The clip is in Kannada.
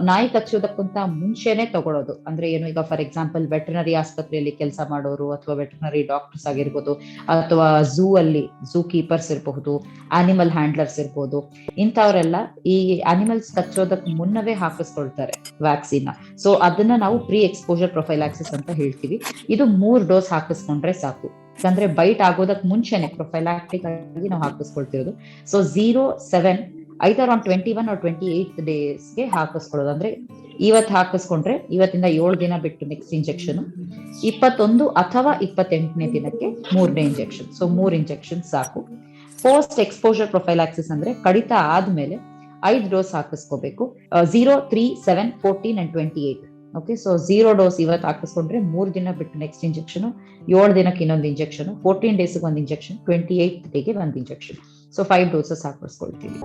ನಾಯಿ ಕಚ್ಚೋದಕ್ಕಿಂತ ಮುಂಚೆನೆ ತಗೊಳ್ಳೋದು. ಅಂದ್ರೆ ಏನು, ಈಗ ಫಾರ್ ಎಕ್ಸಾಂಪಲ್ ವೆಟರ್ನರಿ ಆಸ್ಪತ್ರೆಯಲ್ಲಿ ಕೆಲಸ ಮಾಡೋರು ಅಥವಾ ವೆಟರ್ನರಿ ಡಾಕ್ಟರ್ಸ್ ಆಗಿರ್ಬೋದು, ಅಥವಾ ಝೂ ಕೀಪರ್ಸ್ ಇರಬಹುದು, ಆನಿಮಲ್ ಹ್ಯಾಂಡ್ಲರ್ಸ್ ಇರ್ಬೋದು, ಇಂಥವರೆಲ್ಲ ಈ ಅನಿಮಲ್ಸ್ ಕಚ್ಚೋದಕ್ ಮುನ್ನವೇ ಹಾಕಿಸ್ಕೊಳ್ತಾರೆ ವ್ಯಾಕ್ಸಿನ್. ಸೊ ಅದನ್ನ ನಾವು ಪ್ರೀ ಎಕ್ಸ್ಪೋಜರ್ ಪ್ರೊಫೈಲಾಕ್ಸಿಸ್ ಅಂತ ಹೇಳ್ತೀವಿ. ಇದು 3 ಡೋಸ್ ಹಾಕಿಸ್ಕೊಂಡ್ರೆ ಸಾಕು. ಯಾಕಂದ್ರೆ ಬೈಟ್ ಆಗೋದಕ್ ಮುಂಚೆನೆ ಪ್ರೊಫೈಲಾಕ್ಟಿಕ್ ಆಗಿ ನಾವು ಹಾಕಿಸ್ಕೊಳ್ತಿರೋದು. ಸೊ 0-7 ಐದರ್ ಆನ್ 21 or 28 ಡೇಸ್ಗೆ ಹಾಕಿಸ್ಕೊಳ್ಳೋದು. ಅಂದ್ರೆ ಇವತ್ತು ಹಾಕಿಸ್ಕೊಂಡ್ರೆ ಇವತ್ತಿಂದ 7 ದಿನ ಬಿಟ್ಟು ನೆಕ್ಸ್ಟ್ ಇಂಜೆಕ್ಷನ್, 21 ಅಥವಾ 28ನೇ ದಿನಕ್ಕೆ 3ನೇ ಇಂಜೆಕ್ಷನ್. ಸೊ 3 ಇಂಜೆಕ್ಷನ್ ಸಾಕು. ಪೋಸ್ಟ್ ಎಕ್ಸ್ಪೋಜರ್ ಪ್ರೊಫೈಲಾಕ್ಸಿಸ್ ಅಂದ್ರೆ ಕಡಿತ ಆದ್ಮೇಲೆ 5 ಡೋಸ್ ಹಾಕಿಸ್ಕೋಬೇಕು. 0, 3, 7, 14 and 28. ಓಕೆ, ಸೊ 0 ಡೋಸ್ ಇವತ್ತು ಹಾಕಿಸ್ಕೊಂಡ್ರೆ 3 ದಿನ ಬಿಟ್ಟು ನೆಕ್ಸ್ಟ್ ಇಂಜೆಕ್ಷನ್, 7 ದಿನಕ್ಕೆ ಇನ್ನೊಂದು ಇಂಜೆಕ್ಷನ್, 14 ಡೇಸ್ಗೆ ಒಂದು ಇಂಜೆಕ್ಷನ್, 28 ಡೇಗೆ ಒಂದು ಇಂಜೆಕ್ಷನ್. So 5 doses ಹಾಕಿಸ್ಕೊಳ್ತೀವಿ.